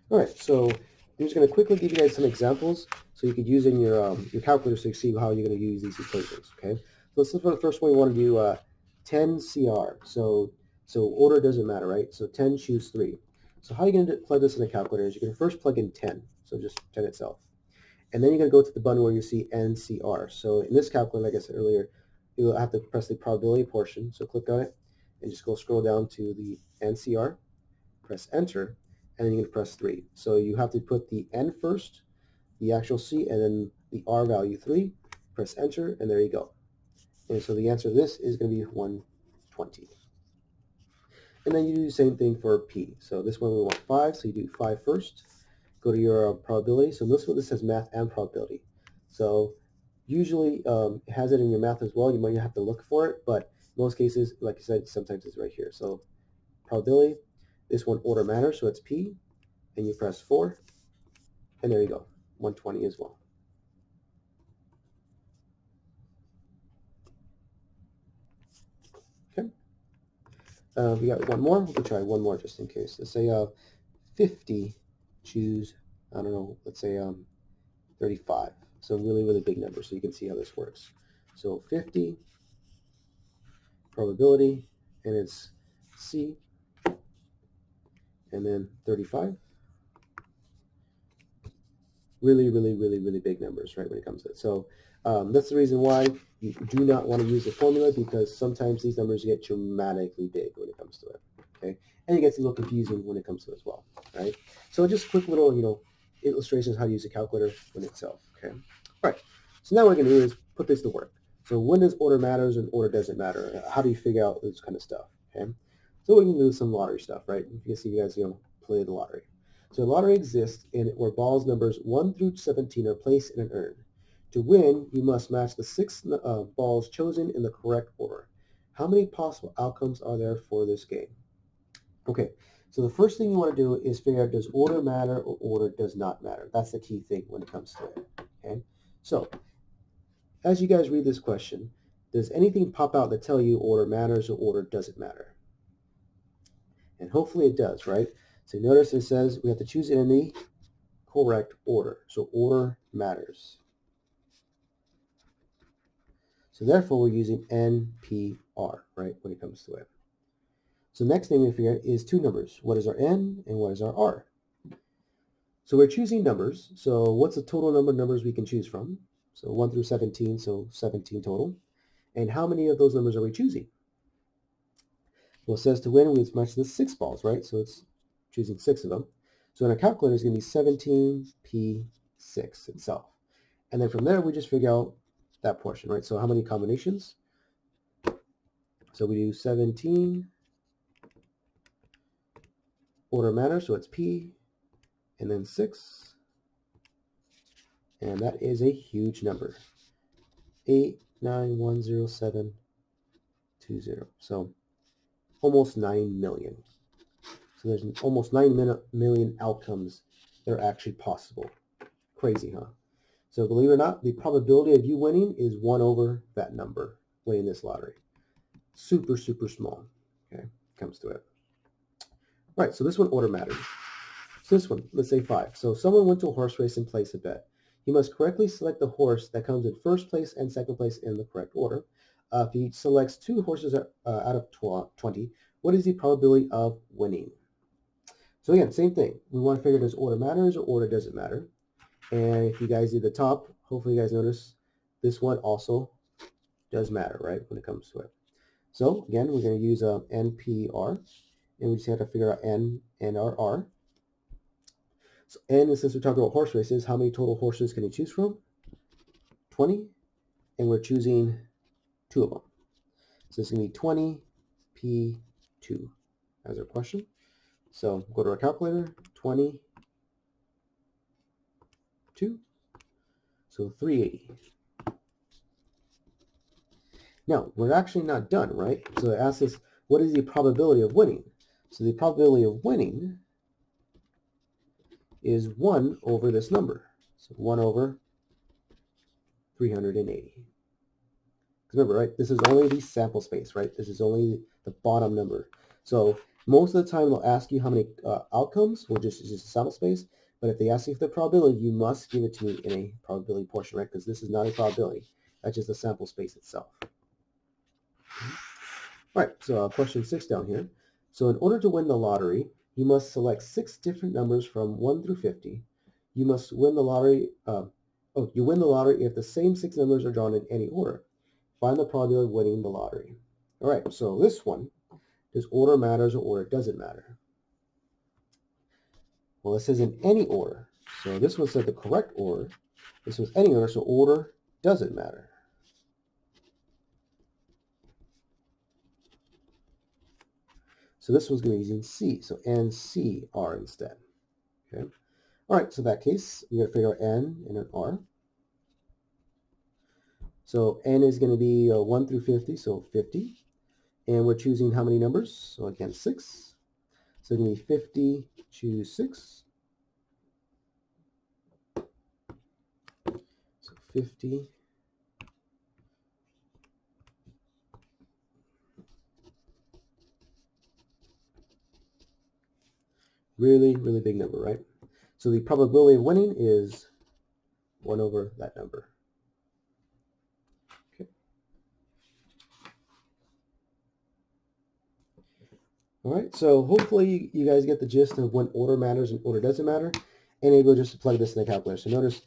All right, so I'm just going to quickly give you guys some examples so you could use in your calculator so you see how you're going to use these equations. Okay, so let's look for the first one. We want to do 10 CR. So order doesn't matter, right? So 10 choose 3. So how are you going to plug this in the calculator? Is you're going to first plug in 10, so just 10 itself, and then you're going to go to the button where you see NCR. So in this calculator, like I said earlier, you'll have to press the probability portion. So click on it and just go scroll down to the NCR, press enter, and then you're going to press 3. So you have to put the N first, the actual C, and then the R value 3. Press enter, and there you go. And so the answer to this is going to be 120. And then you do the same thing for P. So this one we want 5, so you do 5 first. Go to your probability. So this says math and probability. So usually it has it in your math as well. You might have to look for it, but in most cases, like I said, sometimes it's right here. So probability, this one order matters, so it's P, and you press 4, and there you go, 120 as well. Okay, we got one more. We can try one more just in case. Let's say 50, choose, I don't know, let's say 35. So really, really big number, so you can see how this works. So 50, probability, and it's C, and then 35. Really, really, really, really big numbers, right, when it comes to it. So that's the reason why you do not want to use the formula, because sometimes these numbers get dramatically big when it comes to it, okay? And it gets a little confusing when it comes to it as well, right? So just quick little, illustrations how to use a calculator in itself, okay? All right, so now what we're going to do is put this to work. So when does order matters and order doesn't matter? How do you figure out this kind of stuff, okay? So we're going to do some lottery stuff, right? You can see you guys, play the lottery. So the lottery exists where balls numbers 1 through 17 are placed in an urn. To win, you must match the 6 balls chosen in the correct order. How many possible outcomes are there for this game? Okay, so the first thing you want to do is figure out, does order matter or order does not matter? That's the key thing when it comes to it. Okay, so as you guys read this question, does anything pop out that tell you order matters or order doesn't matter? And hopefully it does, right? So notice it says we have to choose it in the correct order. So order matters. So therefore we're using NPR, right, when it comes to it. So next thing we figure out is two numbers. What is our N and what is our R? So we're choosing numbers. So what's the total number of numbers we can choose from? So 1 through 17, so 17 total. And how many of those numbers are we choosing? Well, it says to win, we match the 6 balls, right? So it's choosing 6 of them. So in our calculator, it's going to be 17P6 itself. And then from there, we just figure out that portion, right? So how many combinations? So we do 17, order matters, so it's P, and then 6, and that is a huge number, 8910720. So almost 9 million. So there's almost 9 million outcomes that are actually possible. Crazy, huh? So believe it or not, the probability of you winning is 1 over that number, winning this lottery. Super, super small, okay, comes to it. All right, so this one order matters. So this one, let's say 5. So someone went to a horse race and placed a bet. He must correctly select the horse that comes in first place and second place in the correct order. If he selects 2 horses out of 20, what is the probability of winning? So again, same thing. We want to figure, does order matters or order doesn't matter? And if you guys do the top, hopefully you guys notice this one also does matter, right, when it comes to it. So again, we're going to use NPR, and we just have to figure out N and our R. So N, since we're talking about horse races, how many total horses can you choose from? 20, and we're choosing 2 of them. So it's going to be 20P2 as our question. So go to our calculator, 22, so 380. Now, we're actually not done, right? So it asks us, what is the probability of winning? So the probability of winning is 1 over this number. So 1 over 380. Remember, right, this is only the sample space, right? This is only the bottom number. So Most of the time they'll ask you how many outcomes, or just a sample space. But if they ask you for the probability, you must give it to me in a probability portion, right? Because this is not a probability. That's just the sample space itself. All right, so question 6 down here. So in order to win the lottery, you must select 6 different numbers from 1 through 50. You must win the lottery. You win the lottery if the same 6 numbers are drawn in any order. Find the probability of winning the lottery. All right, so this one, does order matters or order doesn't matter? Well, it says in any order. So this one said the correct order. This was any order, so order doesn't matter. So this one's going to be using C. So N, C, R instead. Okay. All right, so in that case, we're going to figure out N and an R. So N is going to be 1 through 50, so 50. And we're choosing how many numbers? So again, 6. So it's going to be 50, choose 6. So 50. Really, really big number, right? So the probability of winning is 1 over that number. Okay. All right, so hopefully you guys get the gist of when order matters and order doesn't matter, and able just to plug this in the calculator. So notice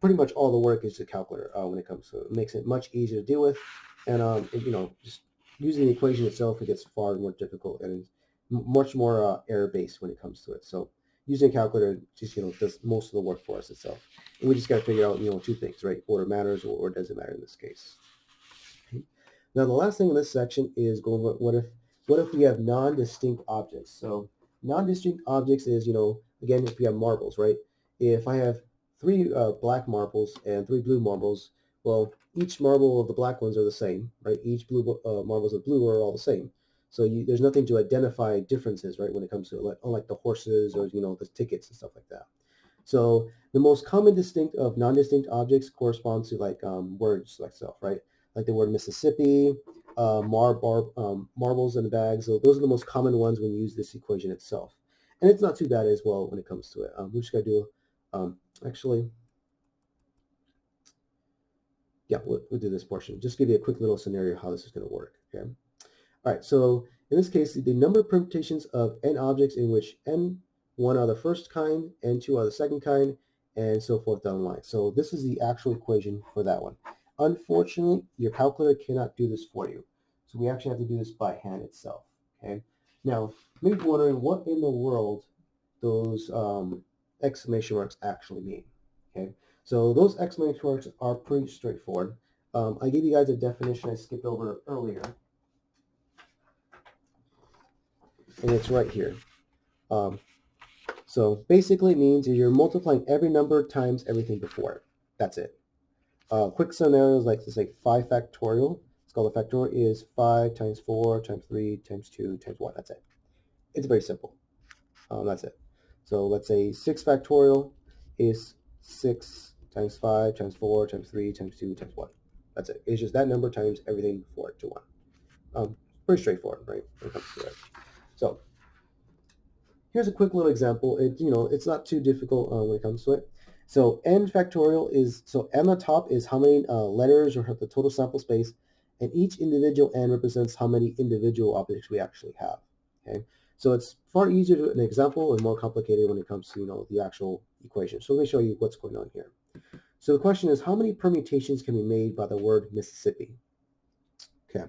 pretty much all the work is the calculator when it comes to it. It makes it much easier to deal with, and just using the equation itself, it gets far more difficult and it's much more error-based when it comes to it. So using a calculator just does most of the work for us itself, and we just got to figure out 2 things, right? Order matters or doesn't matter in this case. Okay. Now the last thing in this section is going what if we have non-distinct objects? So non-distinct objects is again, if we have marbles, right? If I have 3 black marbles and 3 blue marbles, well, each marble of the black ones are the same, right? Each blue marbles of blue are all the same. So there's nothing to identify differences, right, when it comes to it, unlike the horses or the tickets and stuff like that. So the most common distinct of non-distinct objects corresponds to like words like self, right? Like the word Mississippi, marbles in the bag. So those are the most common ones when you use this equation itself. And it's not too bad as well when it comes to it. We just got to do, actually, yeah, we'll do this portion. Just give you a quick little scenario how this is going to work, okay? All right, so in this case, the number of permutations of n objects in which n1 are the first kind, n2 are the second kind, and so forth down the line. So this is the actual equation for that one. Unfortunately, your calculator cannot do this for you. So we actually have to do this by hand itself, okay? Now, maybe wondering what in the world those exclamation marks actually mean, okay? So those exclamation marks are pretty straightforward. I gave you guys a definition I skipped over earlier, and it's right here. So basically it means you're multiplying every number times everything before it. That's it. Quick scenarios like this, like 5 factorial. It's called a factorial is 5 times 4 times 3 times 2 times 1. That's it. It's very simple. That's it. So let's say 6 factorial is 6 times 5 times 4 times 3 times 2 times 1. That's it. It's just that number times everything before it to 1. Pretty straightforward, right, when it comes to it. So here's a quick little example. It's not too difficult when it comes to it. So n factorial is, so n on the top is how many letters or the total sample space, and each individual n represents how many individual objects we actually have. Okay, so it's far easier to do an example and more complicated when it comes to the actual equation. So let me show you what's going on here. So the question is, how many permutations can be made by the word Mississippi? Okay,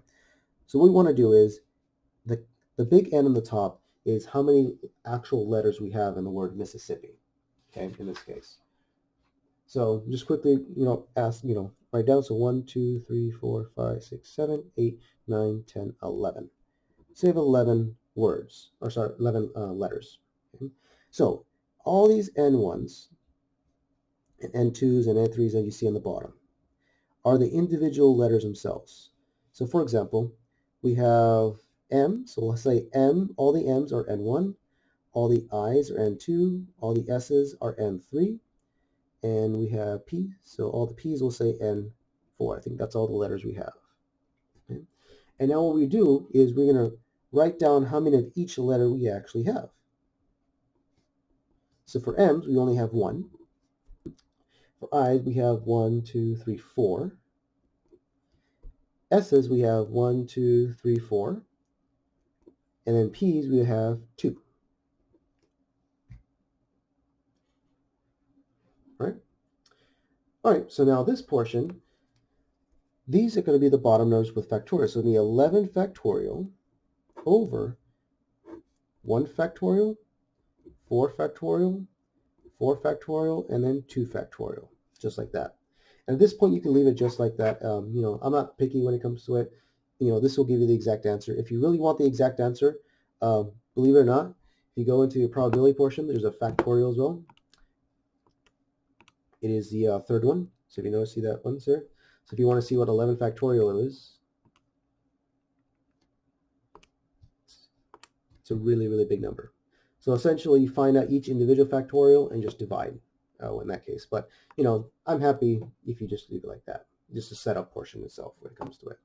so what we want to do is the big N on the top is how many actual letters we have in the word Mississippi, okay, in this case. So just quickly, write down. So 1, 2, 3, 4, 5, 6, 7, 8, 9, 10, 11. So you have 11 words, or sorry, 11 letters. Okay? So all these N1s and N2s and N3s that you see on the bottom are the individual letters themselves. So for example, we have M, so let's say M, all the M's are N1, all the I's are N2, all the S's are N3, and we have P, so all the P's will say N4. I think that's all the letters we have. Okay. And now what we do is we're going to write down how many of each letter we actually have. So for M's, we only have 1. For I's, we have 1, 2, 3, 4. S's, we have 1, 2, 3, 4. And then P's, we have 2. All right, so now this portion, these are going to be the bottom numbers with factorial. So it'll be 11 factorial over 1 factorial, 4 factorial, 4 factorial, and then 2 factorial, just like that. And at this point, you can leave it just like that. I'm not picky when it comes to it. This will give you the exact answer. If you really want the exact answer, believe it or not, if you go into your probability portion, there's a factorial as well. It is the third one. So if you notice, see that one there? So if you want to see what 11 factorial is, it's a really, really big number. So essentially, you find out each individual factorial and just divide in that case. But, I'm happy if you just leave it like that. Just the setup portion itself when it comes to it.